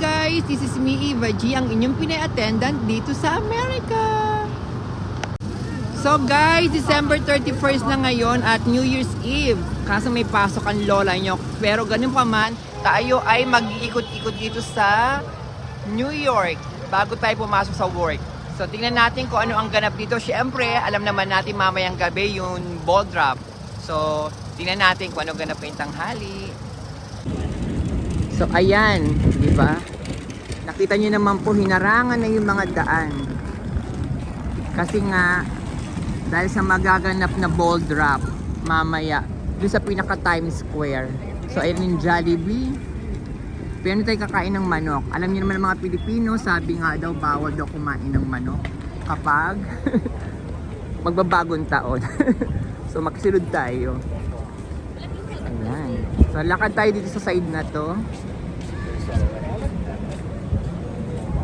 guys! This is me, Eva G, ang inyong Pinay attendant dito sa America. So guys, December 31st na ngayon at New Year's Eve. Kaso may pasok ang lola nyo. Pero ganun pa man, tayo ay mag-iikot-ikot dito sa New York bago tayo pumasok sa work. So tingnan natin kung ano ang ganap dito. Siyempre, alam naman natin mamayang gabi yung ball drop. So tingnan natin kung ano ganap yung tanghali. So ayan, di ba? Nakita niyo naman po, hinarangan na yung mga daan. Kasi nga, dahil sa magaganap na ball drop, mamaya, doon sa pinaka Times Square. So ayan yung Jollibee. Pero tayo kakain ng manok. Alam niyo naman ng mga Pilipino, sabi nga daw, bawal daw kumain ng manok kapag magbabagong taon. So makisunod tayo. Ayan. So lakad tayo dito sa side na to.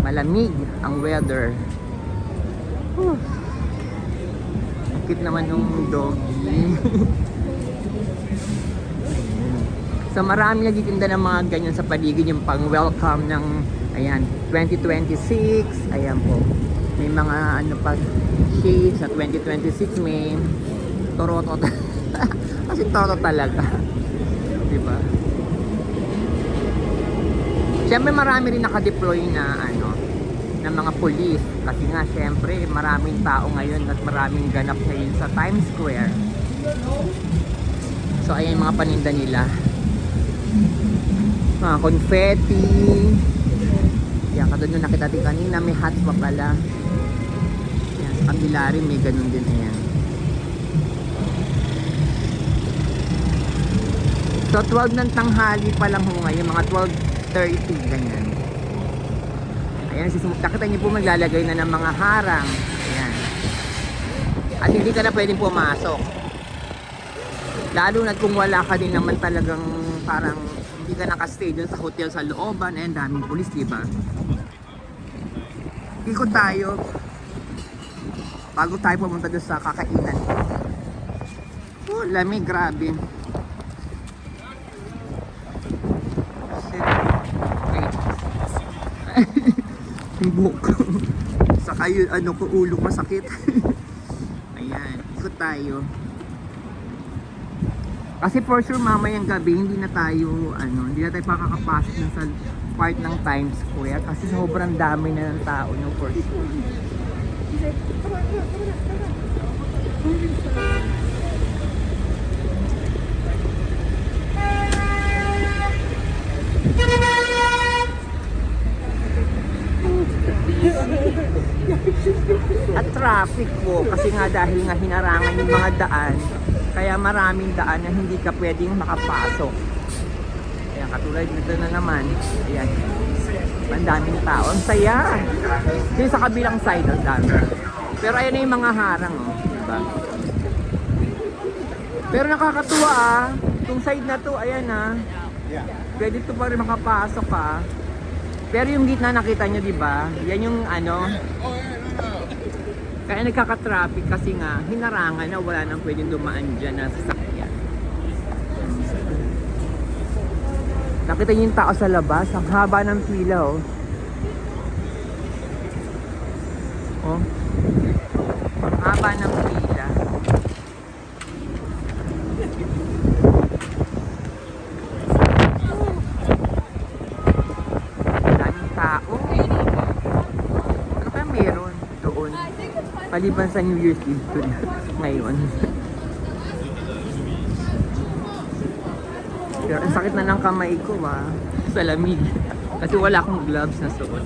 Malamig ang weather. Cute naman yung doggy. So marami nagtitinda ng mga ganyan sa paligid, yung pang welcome ng ayan 2026. Ayan po. May mga ano pa shades sa 2026, may toroto. Kasi toroto talaga. Diba? Siyempre marami rin nakadeploy na ano, na mga police. Kasi nga siyempre maraming tao ngayon at maraming ganap ngayon sa Times Square. So ayan yung mga paninda nila. Mga confetti. Yan, katulad nung nakita natin kanina, may hats pa pala. Yan, sa kabila rin may ganun din. Ayan. So 12 ng tanghali pa lang ho ngayon, mga 12:30 ganyan. Ayan, nakita niyo po maglalagay na ng mga harang. Ayan. At hindi ka na pwedeng pumasok. Lalo na kung wala ka din naman talagang parang hindi ka nakastay dun sa hotel sa looban. Ayan, daming pulis, diba? Ikot tayo bago tayo pumunta dun sa kakainan. Oh, lamig, grabe. Yung buhok ko. Saka yun, ano ko, ulo ko sakit. Ayan, ikot tayo. Kasi for sure mamayang gabi hindi na tayo hindi na tayo makakapasok na sa part ng Times Square kasi sobrang dami na ng tao no, for sure. At traffic po kasi nga dahil nga hinarangan yung mga daan, kaya maraming daan na hindi ka pwedeng makapasok. Ayan, katulad nito na naman. Ayan, ang daming tao. Ang saya. Dito sa kabilang side ang dami. Pero ayan na yung mga harang, oh, diba? Pero nakakatuwa itong side na to, ayan pwede to pa rin makapasok Pero yung gitna nakita nyo, diba? Yan yung kaya nagkaka-traffic kasi nga hinarangan na wala nang pwedeng dumaan dyan na sasakyan. Nakita niyo yung tao sa labas, ang haba ng pila oh. Ang haba ng pila. Daming tao. Ano kaya meron doon? Paliban sa New Year's Eve ngayon. Pero ang sakit na ng kamay ko sa lamig. Kasi wala akong gloves na suot.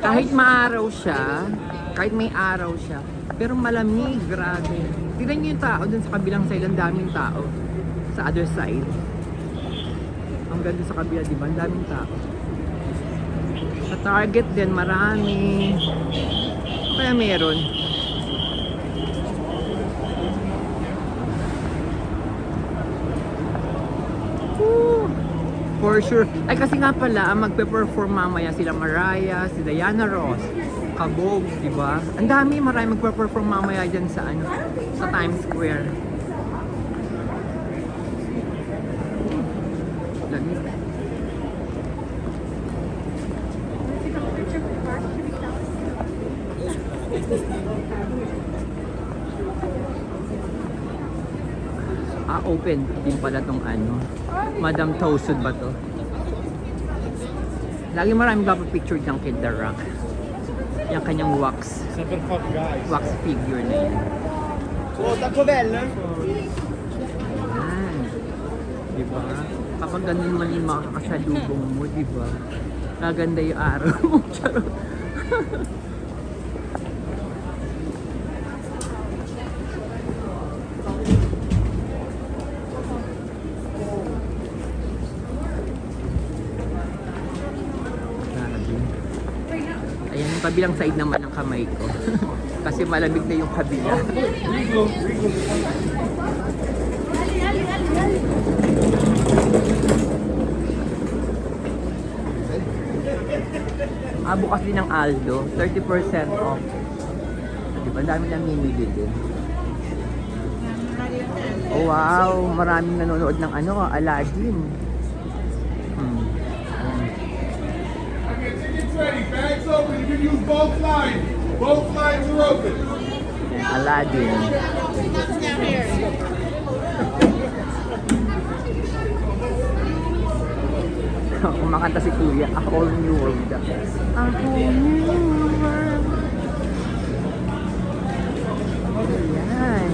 Kahit maaraw siya, kahit may araw siya, pero malamig, grabe. Tignan niyo yung tao dun sa kabilang side, ang daming tao. Sa other side. Ang ganda sa kabila, di ba? Ang daming tao. Sa Target din, marami. Kaya meron. Woo! For sure. Ay kasi nga pala, magpe-perform mamaya sila Mariah, si Diana Ross, Kabog, di ba? Ang dami, marami magpe-perform mamaya dyan sa sa Times Square. lamig. Open din pala tong ano. Madam Toasted ba to? Lagi maraming picture ng Kid The Rock. Yung kanyang wax figure na yan. Oh, Taco Bell, no? Yan. Diba? Kapag ganun naman yung makakasalubong mo, diba? Kaganda yung araw mo. Charot. Ayan yung kabilang side naman ng kamay ko. Kasi malamig na yung kabila. Bukas din ng Aldo, 30% off. Diba? Dami na minili din. Oh wow, maraming nanonood ng ano, Aladdin. Ready, bags open. You can use both lines. Both lines are open. Aladdin. Kumakanta si Kuya, A Whole New World. A Whole New World. Ayan.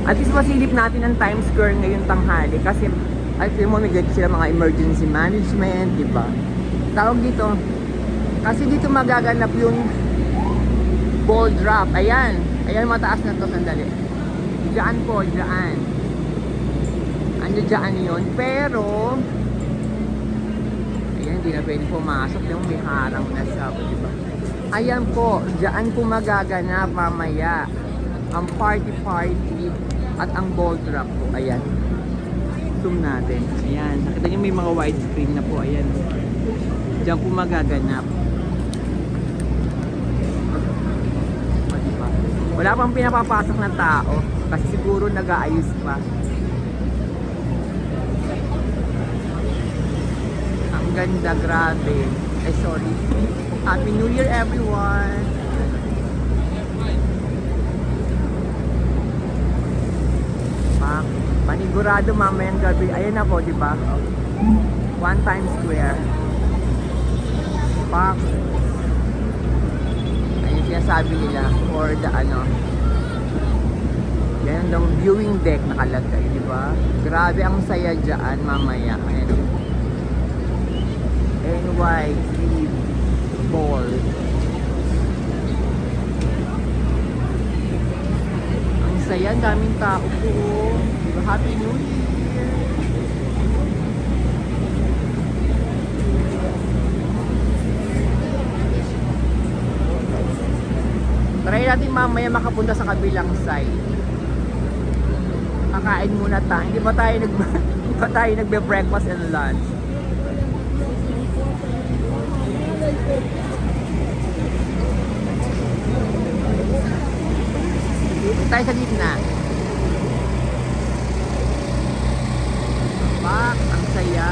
At least masilip natin ang Times Square ngayon tanghali kasi ay mo may ganito sila mga emergency management, di ba? Tawag dito. Kasi dito magaganap yung ball drop. Ayan. Ayan mataas na to, sandali. Diyan po, diyan. Ano diyan yun? Pero ayan, hindi na pwede pumasok. Yung may harang na siya, di ba? Ayan po, diyan po magaganap mamaya ang party at ang ball drop po. Ayan. Zoom natin. Ayan. Nakita nyo may mga widescreen na po. Ayan. Diyan po magaganap. O, diba? Wala pang pinapapasok na tao. Kasi siguro nag-aayos pa. Ang ganda. Grabe. Eh, sorry. Happy New Year, everyone! Panigurado mamayang gabi. Ayan na po, di ba? One Times Square. Pak. Ayun sinasabi nila for the ano. Yan ang viewing deck nakalagay, di ba? Grabe ang saya dyan mamaya. Ayan. NYC Ball. Ang saya, daming tao po. Happy New Year! Try natin mamaya makapunta sa kabilang side. Kakain muna tayo. Hindi pa tayo nagbe-breakfast and lunch. Dito tayo sa gitna. Ang saya.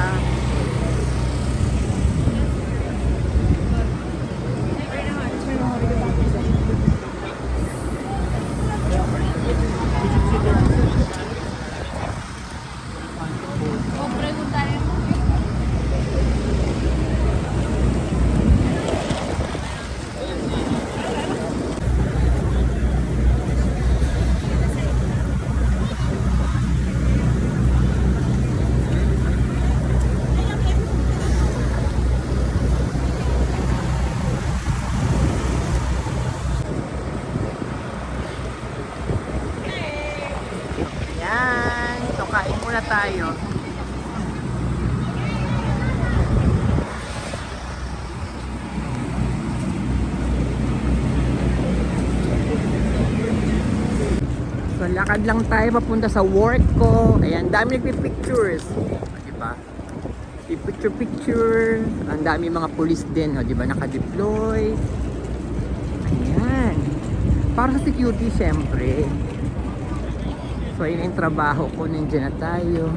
Kain muna tayo. So lakad lang tayo papunta sa work ko. Ayan, dami nagpi-pictures. Diba? Picture. Ang dami mga police din, diba? Naka-deploy. Ayan. Para sa security, syempre. So ayun yung trabaho ko, nandiyan na tayo.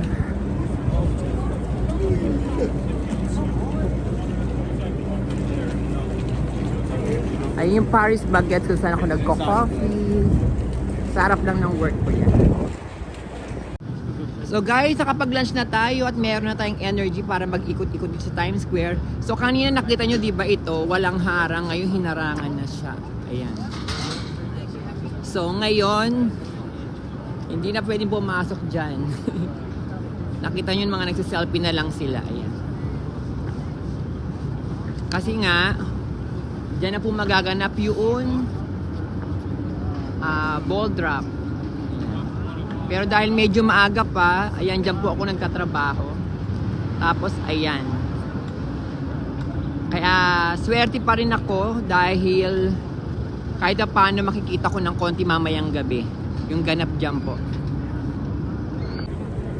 Ayun yung Paris Baguette kung saan ako nagko-coffee. Sarap lang ng work ko yan. So guys, nakapag-lunch na tayo at meron na tayong energy para mag-ikot-ikot dito sa Times Square. So kanina nakita nyo, di ba ito, walang harang, ngayon hinarangan na siya. Ayan. So ngayon, hindi na pwedeng pumasok dyan. Nakita nyo yung mga nagsiselfie na lang sila. Ayan. Kasi nga, dyan na po magaganap yung ball drop. Pero dahil medyo maaga pa, ayan, dyan po ako nagtatrabaho. Tapos, ayan. Kaya, swerte pa rin ako dahil kahit na paano makikita ko ng konti mamayang gabi. Yung ganap dyan po.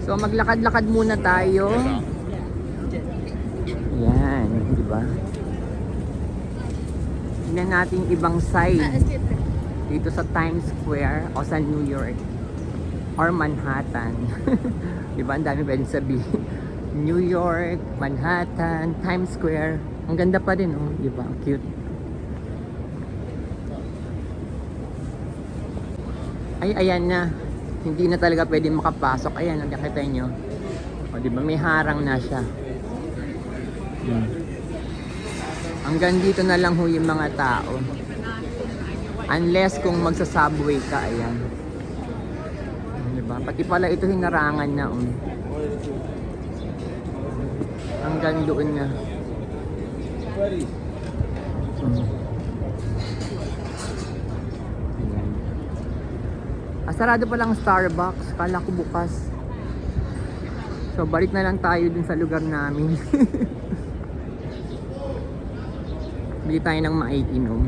So, maglakad-lakad muna tayo. Ayan, di ba? Tingnan natin ibang side dito sa Times Square o sa New York. Or Manhattan. Diba? Ang dami pwedeng sabihin. New York, Manhattan, Times Square. Ang ganda pa din, oh. Diba? Ang cute. Ay, ayan na. Hindi na talaga pwedeng makapasok. Ayan, nakita nyo. O, diba? May harang na siya. Hanggang dito na lang ho yung mga tao. Unless kung magsa-subway ka, ayan. Pati pala ito hinarangan na hanggang doon na. Sarado pa lang Starbucks, kala ko bukas. So balik na lang tayo dun sa lugar namin. Bili tayo ng maiinom.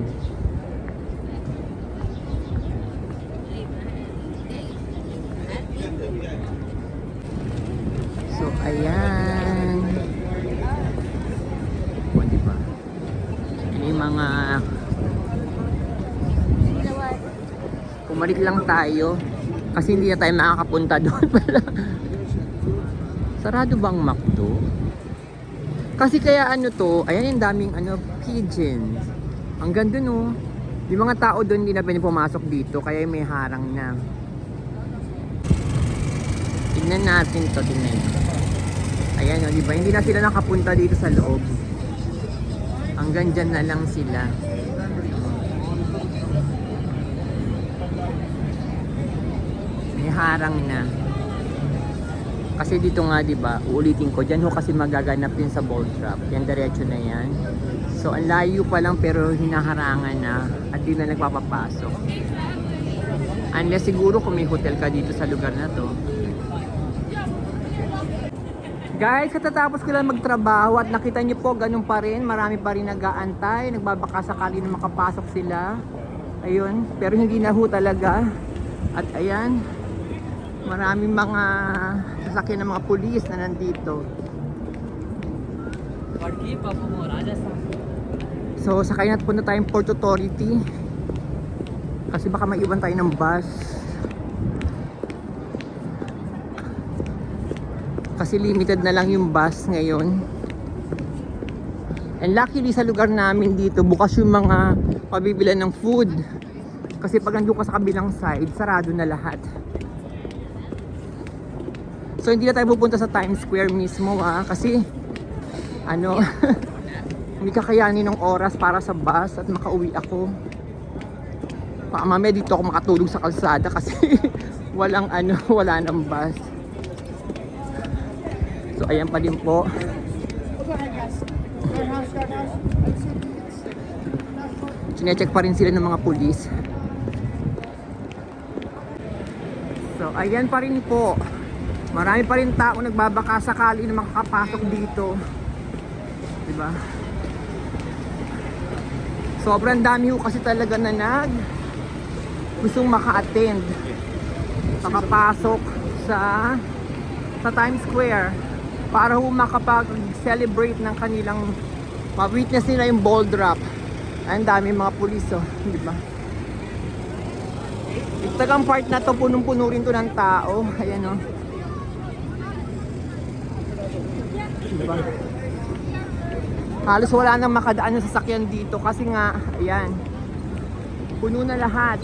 So, ayan. O, diba? May mga... Pumalik lang tayo. Kasi hindi na tayo makakapunta doon pala. Sarado bang McDo? Kasi kaya ano to, ayan yung daming pigeons. Ang ganda no. Yung mga tao doon hindi na pwede pumasok dito, kaya may harang na. Tignan natin to, tignan nyo. Ayan o, diba? Hindi na sila nakapunta dito sa loob. Hanggang dyan na lang sila. May harang na. Kasi dito nga, diba? Uulitin ko. Dyan ho kasi magaganap din sa ball drop. Yan, diretso na yan. So, ang layo pa lang pero hinaharangan na. At di na nagpapapasok. Unless siguro kung may hotel ka dito sa lugar na to. Guys, katatapos ko lang magtrabaho at nakita niyo po ganun pa rin, marami pa rin nag-aantay, nagbabaka sakali na makapasok sila. Ayun, pero hindi na ho talaga. At ayan, maraming mga sasakyan ng mga pulis na nandito. So, sakay na po na tayong Port Authority. Kasi baka maiwan tayo ng bus. Kasi limited na lang yung bus ngayon. And luckily sa lugar namin dito, bukas yung mga pabibilan ng food. Kasi pag nandun ka sa kabilang side, sarado na lahat. So hindi na tayo pupunta sa Times Square mismo kasi hindi kakayanin ng oras para sa bus at makauwi ako. Baka mamaya dito ako makatulog sa kalsada kasi wala nang bus. So ayan pa din po. Sinecheck pa rin sila ng mga pulis. So ayan pa rin po. Marami pa rin tao nagbabaka sakali na makakapasok dito. Diba? Sobrang dami ho kasi talaga na gustong maka-attend. Makapasok sa Times Square. Para ho makapag-celebrate ng kanilang ma-witness nila yung ball drop. Ang dami mga pulis, di ba? It's Tagang part na to, punong-puno rin to ng tao. Ayan o. Diba? Halos wala nang makadaan ng sasakyan dito kasi nga, ayan, puno na lahat.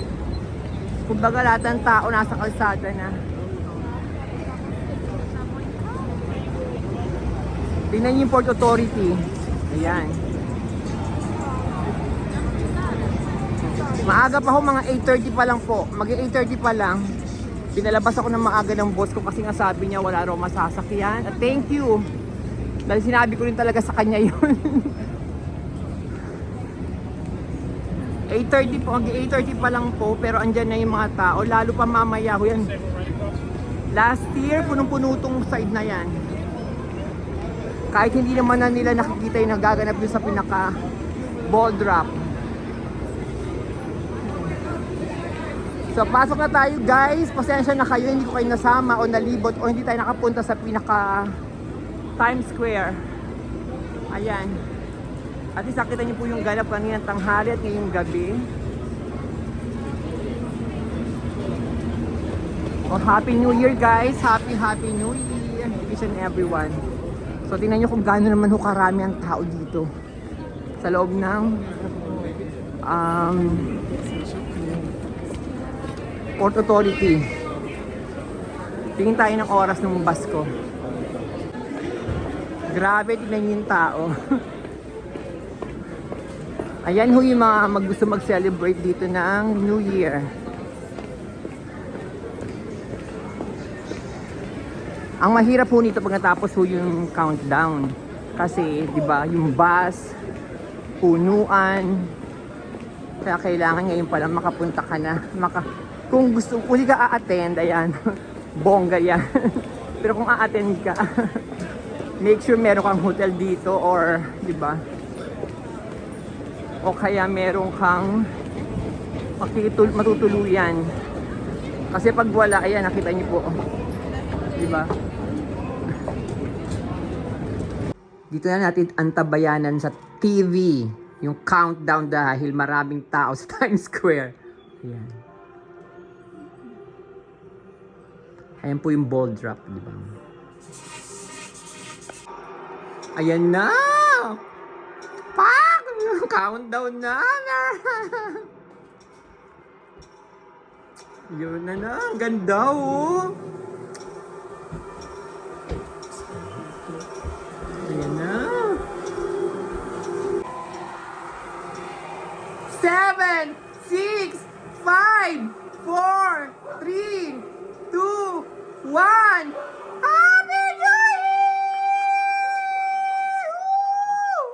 Kumbaga lahat ng tao nasa kalsada na. Tingnan niyo yung Port Authority. Ayan. Maaga pa ho, mga 8:30 pa lang po. Mag-8:30 pa lang. Pinalabas ako ng maaga ng boss ko kasi nga sabi niya wala raw masasakyan. At thank you. Dahil sinabi ko rin talaga sa kanya yun. 8:30 po, mag-8:30 pa lang po, pero andyan na yung mga tao. Lalo pa mamaya ho yan. Last year, punong-puno tong side na yan. Kahit hindi naman na nila nakikita yung nagaganap dun sa pinaka ball drop. So pasok na tayo guys, pasensya na kayo, hindi ko kayo nasama o nalibot o hindi tayo nakapunta sa pinaka Times Square. Ayan. At least nakita niyo po yung ganap kaninang tanghali at ngayong gabi. Oh, Happy New Year guys! Happy New Year! Each and everyone. So tingnan nyo kung gaano naman ho karami ang tao dito. Sa loob ng Port Authority. Tingin tayo ng oras ng bus ko. Grabe, tingnan nyo yung tao. Ayan ho yung mga gusto mag-celebrate dito ng New Year. Ang mahirap ho nito pag natapos ho yung countdown. Kasi, di ba, yung bus, punuan. Kaya kailangan ngayon pala makapunta ka na. Kung gusto, kung hindi ka a-attend, ayan, bongga yan. Pero kung a-attend ka, make sure meron kang hotel dito or, di ba? O kaya meron kang matutuluyan. Kasi pag wala, ayan, nakita niyo po. Di ba? Dito na natin antabayanan sa TV yung countdown dahil maraming tao sa Times Square. Ayan. Ayan po yung ball drop, di ba? Ayan na! Pak! Countdown na! Yun na. Ang ganda, oh! Ayan na. 7, 6, 5, 4, 3, 2, 1. Happy New Year! Woo!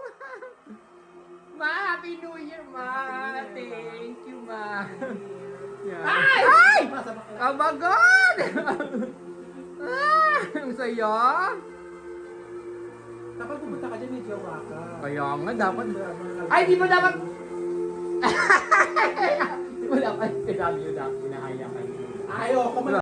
Ma, Happy New Year, Ma. Thank you, Ma. Yeah. Ay! Oh my God! Ang saya. Dapat pumunta ka dyan, medyo waka. Kaya nga, dapat. Ay, di mo dapat. Di mo dapat. Sinabi yun na. Inaaya ka. Ayaw ko